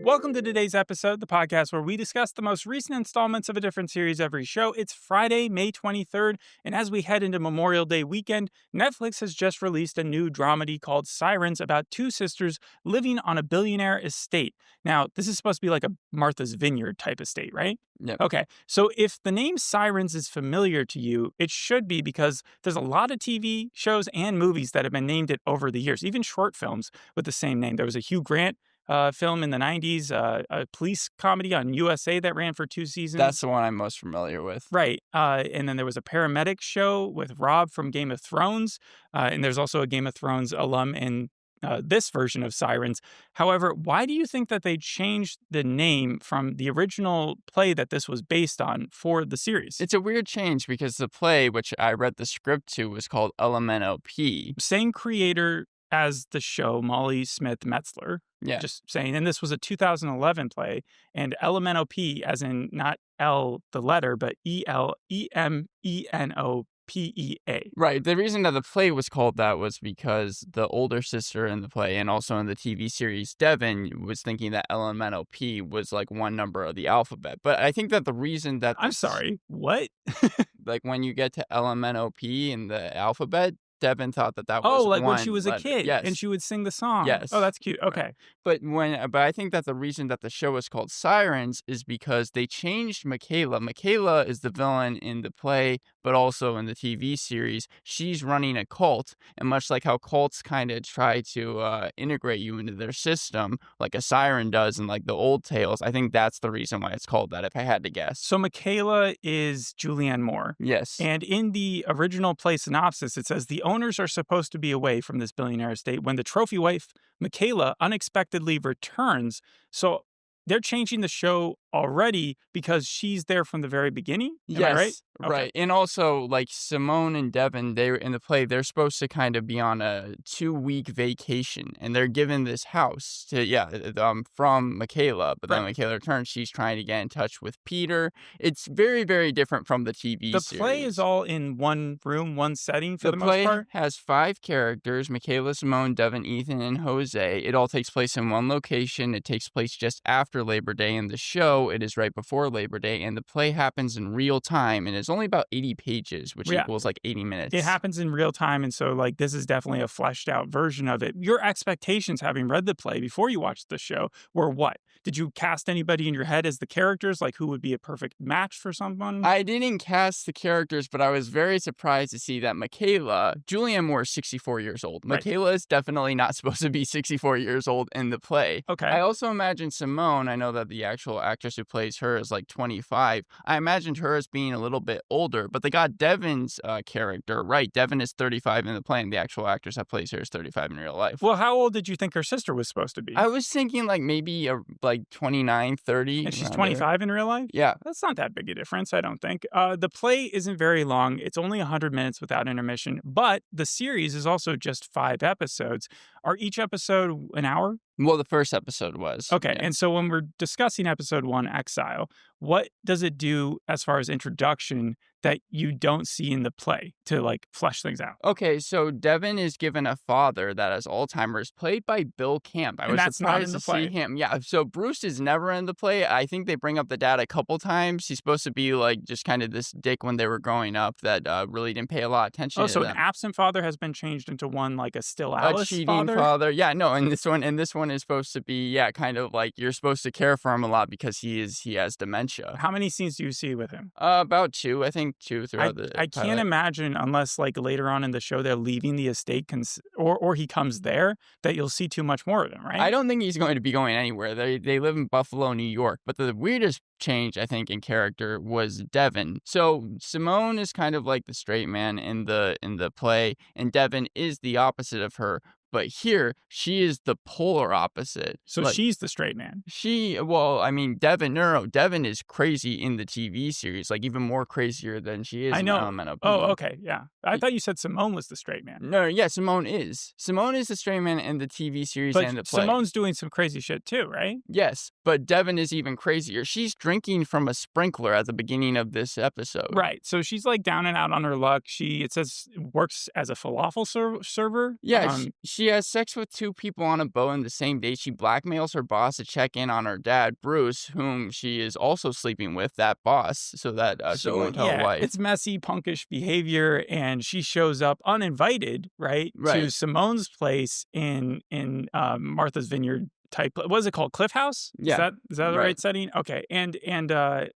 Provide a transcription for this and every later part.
Welcome to today's episode, the podcast where we discuss the most recent installments of a different series every show. It's Friday, May 23rd, and as we head into Memorial Day weekend, Netflix has just released a new dramedy called Sirens about two sisters living on a billionaire estate. Now, this is supposed to be like a Martha's Vineyard type estate, right? Yep. Okay, so if the name Sirens is familiar to you, it should be because there's a lot of TV shows and movies that have been named it over the years, even short films with the same name. There was a Hugh Grant film in the 90s, a police comedy on USA that ran for 2 seasons. That's the one I'm most familiar with. Right. And then there was a paramedic show with Rob from Game of Thrones. And there's also a Game of Thrones alum in this version of Sirens. However, why do you think that they changed the name from the original play that this was based on for the series? It's a weird change because the play, which I read the script to, was called Elemeno Pea. Same creator as the show, Molly Smith Metzler. Yeah. Just saying. And this was a 2011 play. And Elemeno P, as in not L, the letter, but ELEMENOPEA. Right. The reason that the play was called that was because the older sister in the play and also in the TV series, Devon, was thinking that Elemeno P was like one number of the alphabet. But I think that the reason that... I'm sorry, what? Like when you get to Elemeno P in the alphabet, Devon thought that was like one when she was a letter. kid, Yes. and she would sing the song. Yes. Oh, that's cute. Okay. But I think that the reason that the show is called Sirens is because they changed Michaela. Michaela is the villain in the play, but also in the TV series. She's running a cult, and much like how cults kind of try to integrate you into their system, like a siren does in like the old tales, I think that's the reason why it's called that, if I had to guess. So Michaela is Julianne Moore. Yes. And in the original play synopsis, it says the owners are supposed to be away from this billionaire estate when the trophy wife, Michaela, unexpectedly returns. So they're changing the show already because she's there from the very beginning? Am I right? Okay. Right. And also, like, Simone and Devon, they're in the play, they're supposed to kind of be on a 2-week vacation, and they're given this house from Michaela, but then Michaela returns, she's trying to get in touch with Peter. It's very, very different from the TV series. The play is all in one room, one setting for the most part? The play has 5 characters, Michaela, Simone, Devon, Ethan, and Jose. It all takes place in one location. It takes place just after Labor Day. In the show, it is right before Labor Day, and the play happens in real time, and it's only about 80 pages, which equals like 80 minutes. It happens in real time, and so like this is definitely a fleshed out version of it. Your expectations, having read the play before you watched the show, were what? Did you cast anybody in your head as the characters? Like who would be a perfect match for someone? I didn't cast the characters, but I was very surprised to see that Julianne Moore is 64 years old. Right. Michaela is definitely not supposed to be 64 years old in the play. Okay. I also imagine Simone, I know that the actual actress who plays her is like 25. I imagined her as being a little bit older, but they got Devon's character right. Devon is 35 in the play, and the actual actress that plays her is 35 in real life. Well, how old did you think her sister was supposed to be? I was thinking like maybe like 29, 30. And she's 25 in real life? Yeah. That's not that big a difference, I don't think. The play isn't very long. It's only 100 minutes without intermission, but the series is also just 5 episodes. Are each episode an hour? Well, the first episode was. Okay, yeah. And so when we're discussing episode 1, Exile, what does it do as far as introduction that you don't see in the play to like flesh things out? Okay, so Devon is given a father that has Alzheimer's, played by Bill Camp. I was surprised to see him. Yeah, so Bruce is never in the play. I think they bring up the dad a couple times. He's supposed to be like just kind of this dick when they were growing up that really didn't pay a lot of attention to so them. An absent father has been changed into one like a still Alice a cheating father? Yeah, no, and this one is supposed to be kind of like you're supposed to care for him a lot because he has dementia. How many scenes do you see with him? About 2, I think 2 throughout the I can't imagine, unless like later on in the show they're leaving the estate or he comes there, that you'll see too much more of him, right? I don't think he's going to be going anywhere. They live in Buffalo, New York. But the weirdest change, I think, in character was Devon. So Simone is kind of like the straight man in the play, and Devon is the opposite of her. But here, she is the polar opposite. So she's the straight man. Devon is crazy in the TV series, like even more crazier than she is in Elemeno Pea. Oh, okay, yeah. I thought you said Simone was the straight man. No, yeah, Simone is. Simone is the straight man in the TV series and the play. Simone's doing some crazy shit too, right? Yes, but Devon is even crazier. She's drinking from a sprinkler at the beginning of this episode. Right, so she's like down and out on her luck. It says works as a falafel server. Yeah, she She has sex with 2 people on a boat on the same day. She blackmails her boss to check in on her dad, Bruce, whom she is also sleeping with, that boss, so that she So won't tell her yeah, wife. it's messy, punkish behavior, and she shows up uninvited, right, to Right. Simone's place in Martha's Vineyard type. What is it called? Cliff House? Yeah. Is that the Right. right setting? Okay, and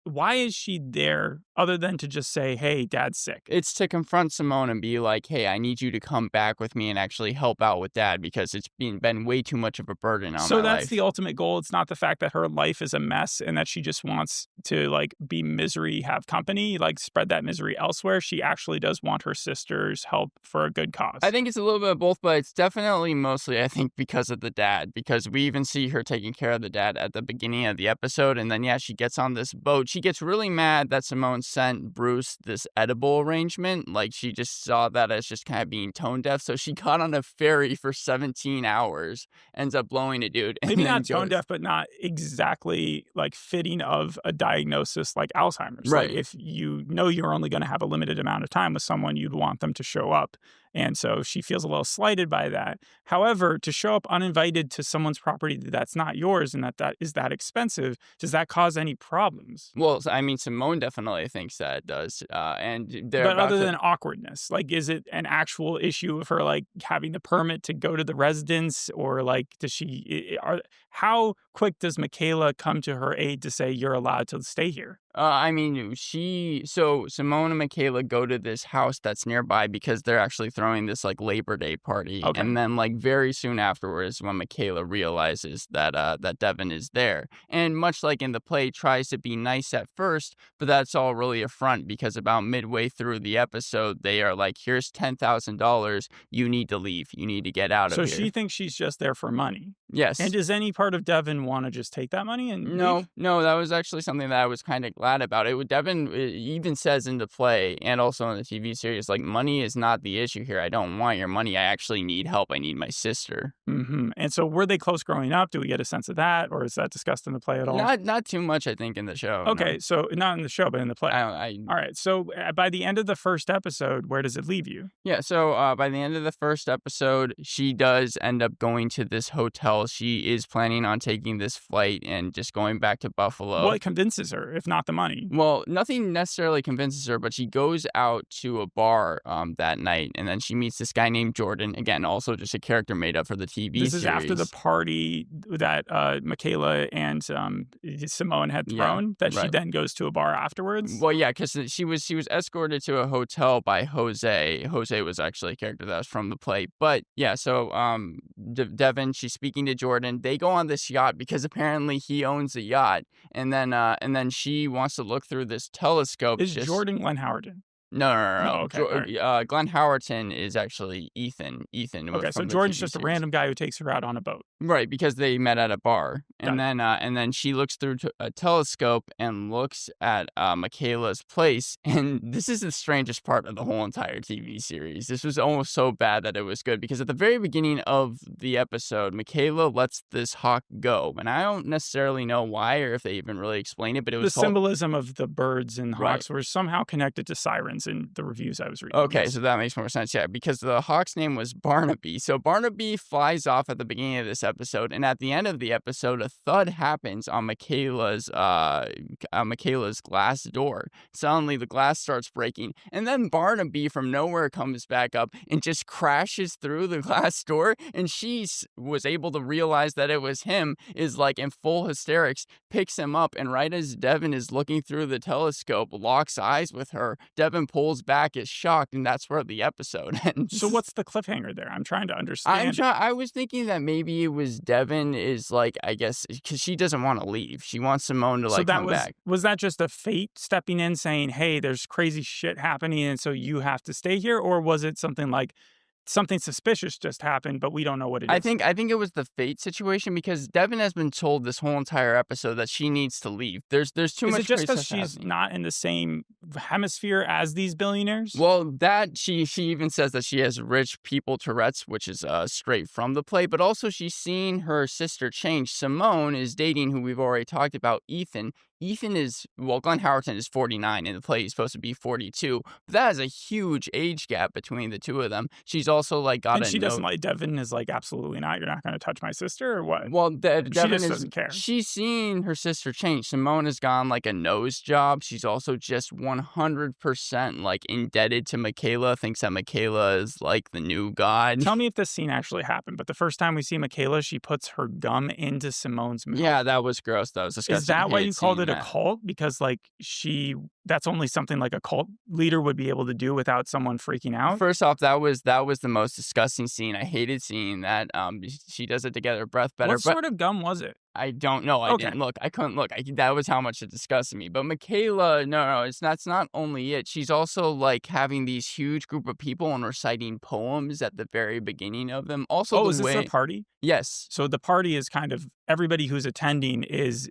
why is she there other than to just say, "Hey, Dad's sick"? It's to confront Simone and be like, "Hey, I need you to come back with me and actually help out with Dad because it's been way too much of a burden on So my that's the life." ultimate goal. It's not the fact that her life is a mess and that she just wants to like be misery, have company, like spread that misery elsewhere. She actually does want her sister's help for a good cause. I think it's a little bit of both, but it's definitely mostly, I think, because of the dad, because we even see her taking care of the dad at the beginning of the episode. And then, yeah, she gets on this boat. She gets really mad that Simone sent Bruce this edible arrangement. Like, she just saw that as just kind of being tone deaf. So she got on a ferry for 17 hours, ends up blowing a dude. And Maybe then not tone goes, deaf, but not exactly like fitting of a diagnosis like Alzheimer's. Like right. if you know you're only going to have a limited amount of time with someone, you'd want them to show up. And so she feels a little slighted by that. However, to show up uninvited to someone's property that's not yours and that is that expensive, does that cause any problems? Well, I mean, Simone definitely thinks that it does. And they're But about other to. than awkwardness, like, is it an actual issue of her, like, having the permit to go to the residence? Or, like, does she, how quick does Michaela come to her aid to say, you're allowed to stay here? I mean, so Simone and Michaela go to this house that's nearby because they're actually throwing this like Labor Day party. Okay. And then like very soon afterwards, when Michaela realizes that Devon is there, and much like in the play, tries to be nice at first, but that's all really a front because about midway through the episode, they are like, here's $10,000. You need to leave. You need to get out So of here. she thinks she's just there for money. Yes. And does any part of Devon want to just take that money and leave? No, that was actually something that I was kind of glad about. Devon even says in the play and also in the TV series, like, money is not the issue here. I don't want your money. I actually need help. I need my sister. Mm-hmm. And so were they close growing up? Do we get a sense of that? Or is that discussed in the play at all? Not too much, I think, in the show. Okay, No. so not in the show, but in the play. I All right, so by the end of the first episode, where does it leave you? Yeah, so by the end of the first episode, she does end up going to this hotel. She is planning on taking this flight and just going back to Buffalo. What convinces her, if not the money? Well, nothing necessarily convinces her, but she goes out to a bar that night, and then she meets this guy named Jordan. Again, also just a character made up for the TV This series. is after the party that Michaela and Simone had thrown, that she right. then goes to a bar afterwards? Well, yeah, because she was escorted to a hotel by Jose. Jose was actually a character that was from the play. But yeah, so Devon, she's speaking to Jordan. They go on this yacht because apparently he owns a yacht, and then she wants to look through this telescope. Is Jordan Glenn Howerton? No. Okay, all right. Glenn Howerton is actually Ethan. Okay, so from the Jordan's TV just a series. random guy who takes her out on a boat. Right, because they met at a bar, Got and then she looks through a telescope and looks at Michaela's place, and this is the strangest part of the whole entire TV series. This was almost so bad that it was good because at the very beginning of the episode, Michaela lets this hawk go, and I don't necessarily know why or if they even really explain it, but it was The symbolism of the birds and Right. hawks were somehow connected to sirens in the reviews I was reading. Okay, Yes. so that makes more sense, yeah, because the hawk's name was Barnaby. So Barnaby flies off at the beginning of this episode, and at the end of the episode, a thud happens on Michaela's glass door. Suddenly, the glass starts breaking, and then Barnaby from nowhere comes back up and just crashes through the glass door, and she was able to realize that it was him, is like in full hysterics, picks him up, and right as Devon is looking through the telescope, locks eyes with her. Devon pulls back, is shocked, and that's where the episode ends. So what's the cliffhanger there? I'm trying to understand. I was thinking that maybe it was Devon is like, I guess, because she doesn't want to leave. She wants Simone to come back. Was that just a fate stepping in saying, hey, there's crazy shit happening and so you have to stay here? Or was it something like something suspicious just happened, but we don't know what it is? I think it was the fate situation because Devon has been told this whole entire episode that she needs to leave. There's too much. Is it just because crazy she's happening. not in the same hemisphere as these billionaires? Well, that she even says that she has rich people Tourette's, which is straight from the play, but also she's seen her sister change. Simone is dating who we've already talked about, Ethan. Ethan is, well, Glenn Howerton is 49 in the play. He's supposed to be 42. But that is a huge age gap between the two of them. She's also like got And a she doesn't note. like Devon is like, absolutely not. You're not going to touch my sister or what? Well, She Devon just is, doesn't care. she's seen her sister change. Simone has gone like a nose job. She's also just 100% like indebted to Michaela, thinks that Michaela is like the new god. Tell me if this scene actually happened, but the first time we see Michaela, she puts her gum into Simone's mouth. Yeah, that was gross. That was disgusting. Is that I why hate you called seeing it a that. cult? Because like that's only something like a cult leader would be able to do without someone freaking out. First off, that was the most disgusting scene. I hated seeing that. She does it to get her breath better. What But sort of gum was it? I don't know. I Okay. didn't look. I couldn't look. That was how much it disgusted me. But Michaela, no, it's not only it. She's also like having these huge group of people and reciting poems at the very beginning of them. Also, Is this their party? Yes. So the party is kind of everybody who's attending is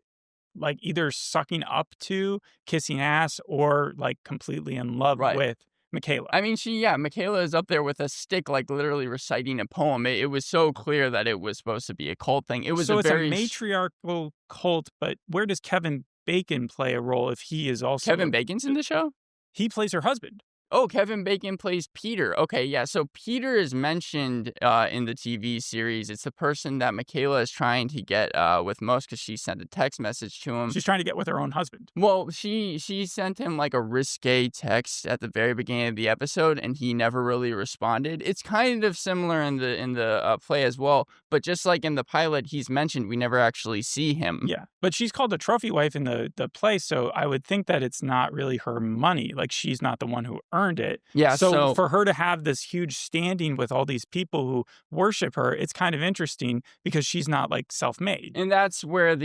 like either sucking up to, kissing ass, or like completely in love Right. with Michaela. I mean, Michaela is up there with a stick, like literally reciting a poem. It was so clear that it was supposed to be a cult thing. It was so a it's very a matriarchal cult, but where does Kevin Bacon play a role if he is also Kevin Bacon's in the show? He plays her husband. Oh, Kevin Bacon plays Peter. Okay, yeah. So Peter is mentioned in the TV series. It's the person that Michaela is trying to get with most because she sent a text message to him. She's trying to get with her own husband. Well, she sent him like a risque text at the very beginning of the episode, and he never really responded. It's kind of similar in the play as well, but just like in the pilot, he's mentioned, we never actually see him. Yeah, but she's called a trophy wife in the play, so I would think that it's not really her money. Like she's not the one who earned it. Yeah. So for her to have this huge standing with all these people who worship her, it's kind of interesting because she's not like self-made. And that's where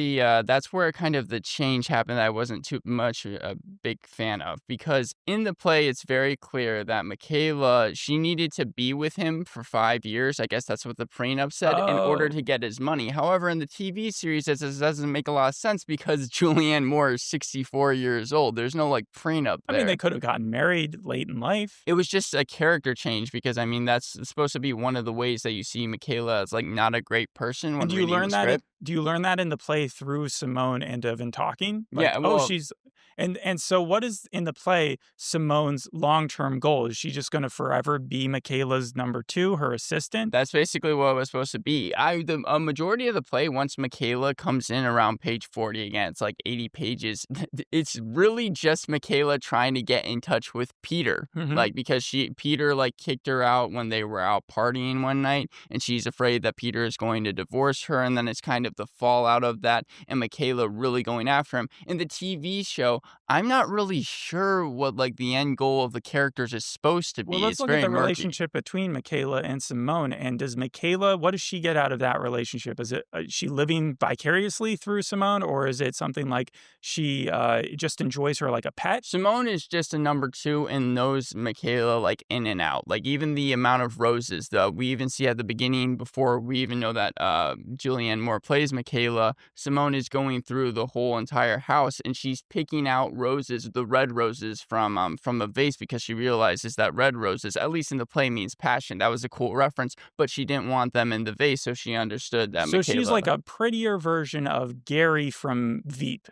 kind of the change happened that I wasn't too much a big fan of, because in the play it's very clear that Michaela, she needed to be with him for 5 years. I guess that's what the prenup said, in order to get his money. However, in the TV series, it doesn't make a lot of sense because Julianne Moore is 64 years old. There's no like prenup there. I mean, they could have gotten married late in life. It was just a character change because, I mean, that's supposed to be one of the ways that you see Michaela as like not a great person when reading the script. Do you learn that in the play through Simone and Devon talking? Like, Yeah, well, she's and so what is in the play Simone's long-term goal? Is she just going to forever be Michaela's number 2, her assistant? That's basically what it was supposed to be. A majority of the play, once Michaela comes in around page 40, again, it's like 80 pages. It's really just Michaela trying to get in touch with Peter, like because Peter like kicked her out when they were out partying one night, and she's afraid that Peter is going to divorce her, and then it's kind of the fallout of that, and Michaela really going after him. In the TV show, I'm not really sure what like the end goal of the characters is supposed to be. Well, let's look at the relationship between Michaela and Simone. And does Michaela, what does she get out of that relationship? Is it she living vicariously through Simone, or is it something like she just enjoys her like a pet? Simone is just a number 2 and knows Michaela like in and out. Like even the amount of roses, though, we even see at the beginning before we even know that Julianne Moore plays Michaela, Simone is going through the whole entire house and she's picking out roses, the red roses from a vase, because she realizes that red roses, at least in the play, means passion. That was a cool reference, but she didn't want them in the vase, so she understood that. So Michaela, she's like a prettier version of Gary from Veep.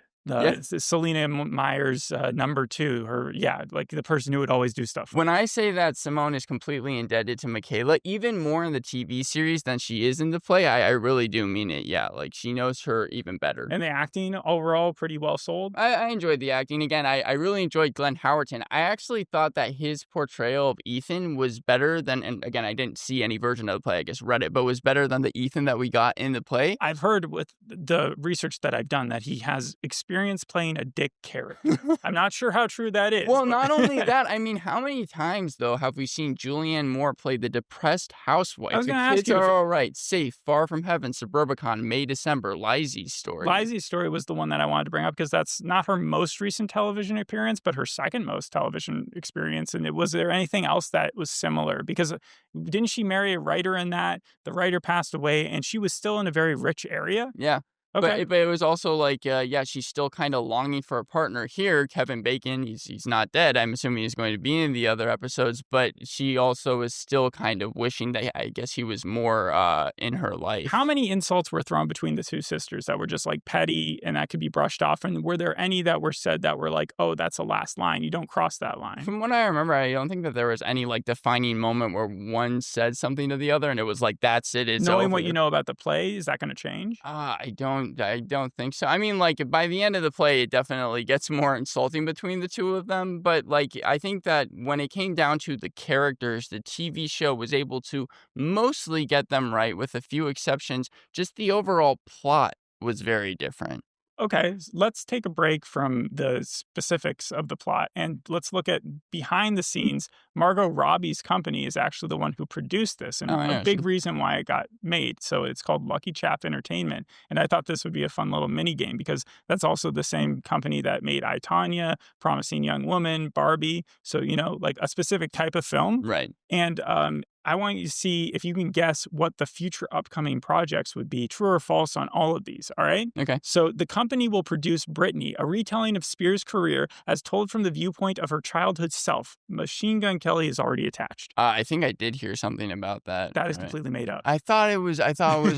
Selena Meyer's number 2, like the person who would always do stuff. When I say that Simone is completely indebted to Michaela, even more in the TV series than she is in the play, I really do mean it. Yeah, like she knows her even better. And the acting overall pretty well sold. I enjoyed the acting. Again, I really enjoyed Glenn Howerton. I actually thought that his portrayal of Ethan was better than, and again, I didn't see any version of the play, I just read it, but was better than the Ethan that we got in the play. I've heard with the research that I've done that he has experience playing a dick character. I'm not sure how true that is. Well, not only that, I mean, how many times, though, have we seen Julianne Moore play the depressed housewife? I was The going to ask kids you. are all right, safe, far from heaven, Suburbicon, May, December, Lizzie's story. Lizzie's story was the one that I wanted to bring up because that's not her most recent television appearance, but her second most television experience. And was there anything else that was similar? Because didn't she marry a writer in that? The writer passed away and she was still in a very rich area. Yeah. Okay. But it was also like, yeah, she's still kinda longing for a partner. Here, Kevin Bacon, he's not dead. I'm assuming he's going to be in the other episodes, but she also is still kind of wishing that I guess he was more, in her How life. many insults were thrown between the two sisters that were just like petty and that could be brushed off? And were there any that were said that were like, oh, that's the last line? You don't cross that line. From what I remember, I don't think that there was any, like, defining moment where one said something to the other, and it was like, "That's it, it's Knowing what you over." know about the play, is that going to change? I don't think so. I mean, like, by the end of the play, it definitely gets more insulting between the two of them, but, like, I think that when it came down to the characters, the TV show was able to mostly get them right with a few exceptions. Just the overall plot was very different. Okay, let's take a break from the specifics of the plot and let's look at behind the scenes. Margot Robbie's company is actually the one who produced this Oh, and a big interesting. reason why it got made. So it's called Lucky Chap Entertainment. And I thought this would be a fun little mini game because that's also the same company that made I, Tonya, Promising Young Woman, Barbie. So, like a specific type of film. Right. And I want you to see if you can guess what the future upcoming projects would be, true or false on all of these. All right. Okay. So the company will produce Britney, a retelling of Spears' career as told from the viewpoint of her childhood self. Machine Gun Kelly is already attached. I think I did hear something about that. That is Right. completely made up. I thought it was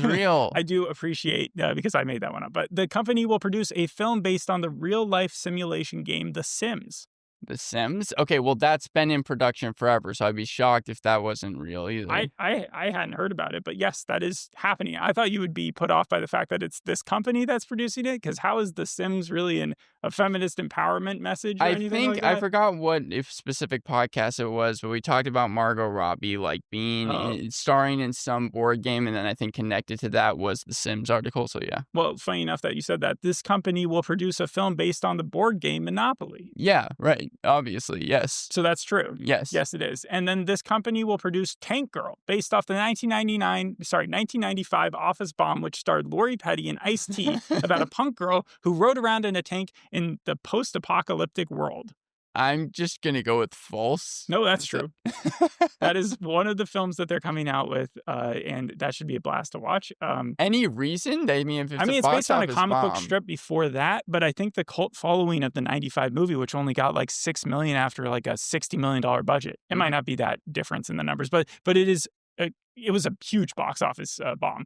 real. I do appreciate because I made that one up. But the company will produce a film based on the real life simulation game The Sims. The Sims? Okay, well, that's been in production forever, so I'd be shocked if that wasn't real either. I hadn't heard about it, but yes, that is happening. I thought you would be put off by the fact that it's this company that's producing it, because how is The Sims really a feminist empowerment message or I anything like think I that? forgot what if specific podcast it was, but we talked about Margot Robbie, like, Oh, starring in some board game, and then I think connected to that was the Sims article, so yeah. well, funny enough that you said that. This company will produce a film based on the board game Monopoly. Yeah, right, obviously, yes. So that's true. Yes. Yes, it is. And then this company will produce Tank Girl, based off the 1995 Office Bomb, which starred Lori Petty and Ice-T, about a punk girl who rode around in a tank in the post-apocalyptic world. I'm just gonna go with false. No, that's So true. That is one of the films that they're coming out with, and that should be a blast to watch. Any reason? I mean, if I it's a mean, it's box based on a office comic book bomb. strip before that, but I think the cult following of the 95 movie, which only got like 6 million after like a $60 million budget. It might not be that difference in the numbers, but it was a huge box office bomb.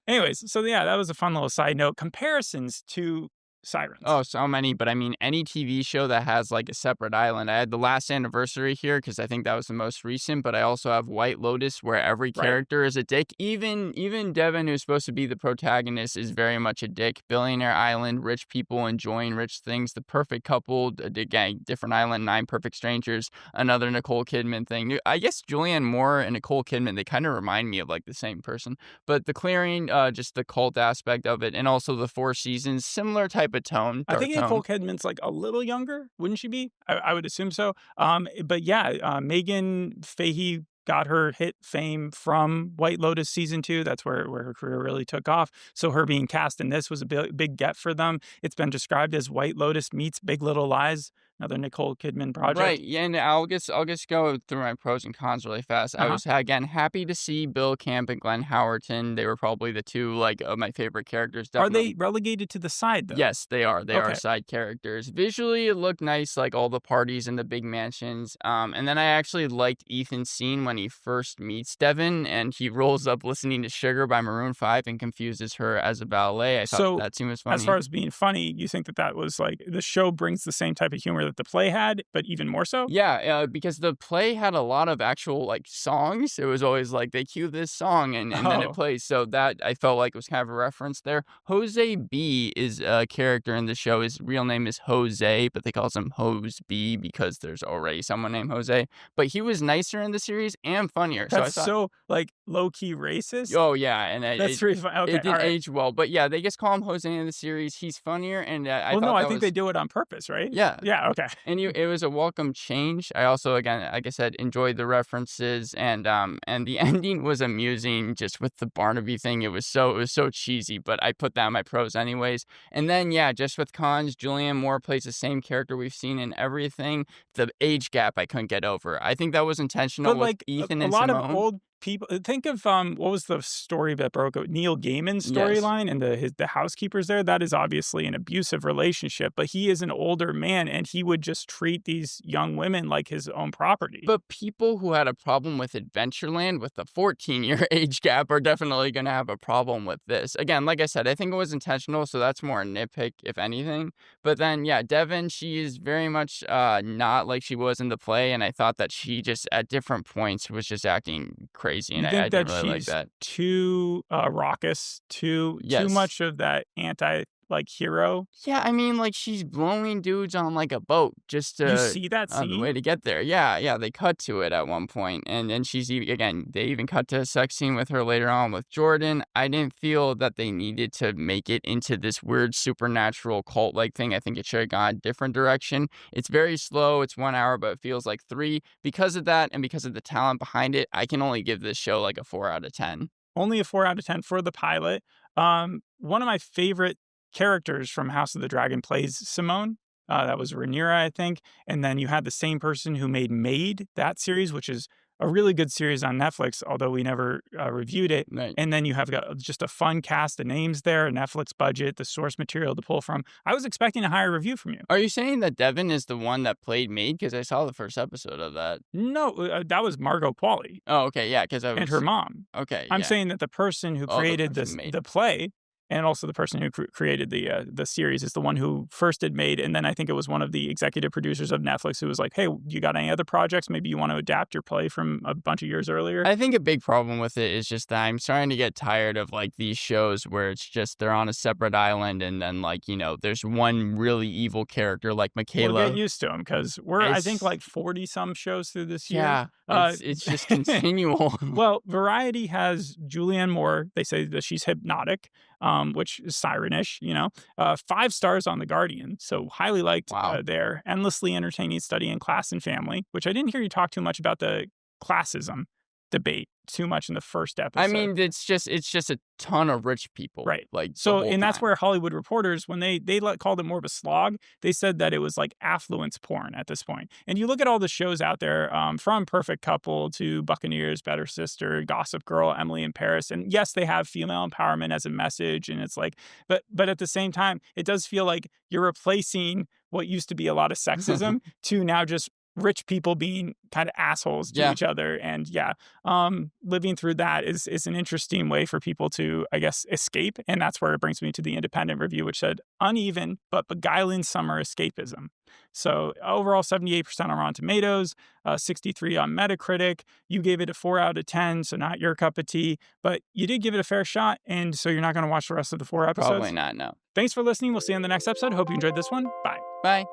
Anyways, so yeah, that was a fun little side note. Comparisons to Sirens. Oh, so many, but I mean, any TV show that has, like, a separate island. I had The Last Anniversary here because I think that was the most recent, but I also have White Lotus where every Right. character is a dick. Even Devon, who's supposed to be the protagonist, is very much a dick. Billionaire Island, rich people enjoying rich things, The Perfect Couple, again, different island, Nine Perfect Strangers, another Nicole Kidman thing. I guess Julianne Moore and Nicole Kidman, they kind of remind me of, like, the same person. But The Clearing, just the cult aspect of it, and also The Four Seasons, similar type of tone, I dark think tone. Nicole Kidman's like a little younger, wouldn't she be? I would assume so. But yeah, Meghann Fahy got her hit fame from White Lotus season 2. That's where her career really took off. So her being cast in this was a big get for them. It's been described as White Lotus meets Big Little Lies, another Nicole Kidman project. Right, yeah, and I'll just go through my pros and cons really fast. I Uh-huh. was, again, happy to see Bill Camp and Glenn Howerton. They were probably the two, like, of my favorite characters, Are definitely. they relegated to the side though? Yes, they are. They are Okay. side characters. Visually, it looked nice, like all the parties and the big mansions. And then I actually liked Ethan's scene when he first meets Devon and he rolls up listening to Sugar by Maroon 5 and confuses her as a ballet. I thought So that scene was funny. as far as being funny, you think that was like the show brings the same type of humor that the play had, but even more so? Yeah, because the play had a lot of actual, like, songs. It was always like they cue this song and then it Oh. plays. So that I felt like was kind of a reference there. Jose B is a character in the show. His real name is Jose, but they call him Hose B because there's already someone named Jose. But he was nicer in the series and funnier. So I That's thought, so like low key racist. oh yeah, and That's really fun. Okay, it all didn't right. age well. But yeah, they just call him Jose in the series. He's funnier, and I Well, thought no, I that think was they do it on purpose, right? yeah. Yeah. Okay. And it was a welcome change. I also, again, like I said, enjoyed the references, and the ending was amusing. Just with the Barnaby thing, it was so cheesy. But I put that in my pros anyways. And then yeah, just with cons, Julianne Moore plays the same character we've seen in everything. The age gap I couldn't get over. I think that was intentional But with like Ethan a and lot of Simone. old people think of what was the story that broke out? Neil Gaiman's Yes. storyline and the housekeepers there. That is obviously an abusive relationship, but he is an older man and he would just treat these young women like his own property. But people who had a problem with Adventureland with the 14-year age gap are definitely going to have a problem with this. Again, like I said, I think it was intentional, so that's more a nitpick, if anything. But then, yeah, Devon, she is very much not like she was in the play, and I thought that she just, at different points, was just acting crazy, and You I think that didn't really like she's that. too raucous, too Yes. much of that anti like hero? Yeah, I mean, like, she's blowing dudes on, like, a boat just You to see that on the way scene? to get there. Yeah, yeah, they cut to it at one point, and then she's even again, they even cut to a sex scene with her later on with Jordan. I didn't feel that they needed to make it into this weird supernatural cult-like thing. I think it should have gone a different direction. It's very slow, it's 1 hour, but it feels like 3. Because of that and because of the talent behind it, I can only give this show, like, a 4 out of 10. Only a 4 out of 10 for the pilot. One of my favorite characters from House of the Dragon plays Simone. That was Rhaenyra, I think. And then you had the same person who made Maid, that series, which is a really good series on Netflix, although we never reviewed it. Right. And then you have got just a fun cast of names there, a Netflix budget, the source material to pull from. I was expecting a higher review from you. Are you saying that Devon is the one that played Maid? Because I saw the first episode of that. No, that was Margot Qualley Oh, okay, yeah, because I and her was mom. okay, I'm yeah. saying that the person who Oh, the created person made the play and also the person who created the series is the one who first did Made, and then I think it was one of the executive producers of Netflix who was like, "Hey, you got any other projects? Maybe you want to adapt your play from a bunch of years earlier." I think a big problem with it is just that I'm starting to get tired of, like, these shows where it's just they're on a separate island and then, like, there's one really evil character like We'll get Michaela. used to them because we're I think It's like 40 some shows through this year. yeah, it's just continual. Well, Variety has Julianne Moore. They say that she's hypnotic, which is sirenish, 5 stars on The Guardian, so highly liked Wow. there. Endlessly entertaining study in class and family, which I didn't hear you talk too much about the classism debate too much in the first I episode. mean, it's just a ton of rich people, Right. like, the So, whole and that's time. where Hollywood Reporters, when called it more of a slog, they said that it was like affluence porn at this point. And you look at all the shows out there, from Perfect Couple to Buccaneers, Better Sister, Gossip Girl, Emily in Paris, and yes, they have female empowerment as a message, and it's like, but at the same time, it does feel like you're replacing what used to be a lot of sexism to now just rich people being kind of assholes to Yeah. each other. And living through that is an interesting way for people to, I guess, escape. And that's where it brings me to the Independent review, which said uneven but beguiling summer escapism. So overall, 78% on Rotten Tomatoes, 63 on Metacritic. You gave it a 4 out of 10, so not your cup of tea, but you did give it a fair shot. And so you're not going to watch the rest of the 4 episodes. Probably not, no. Thanks for listening. We'll see you in the next episode. Hope you enjoyed this one. Bye. Bye.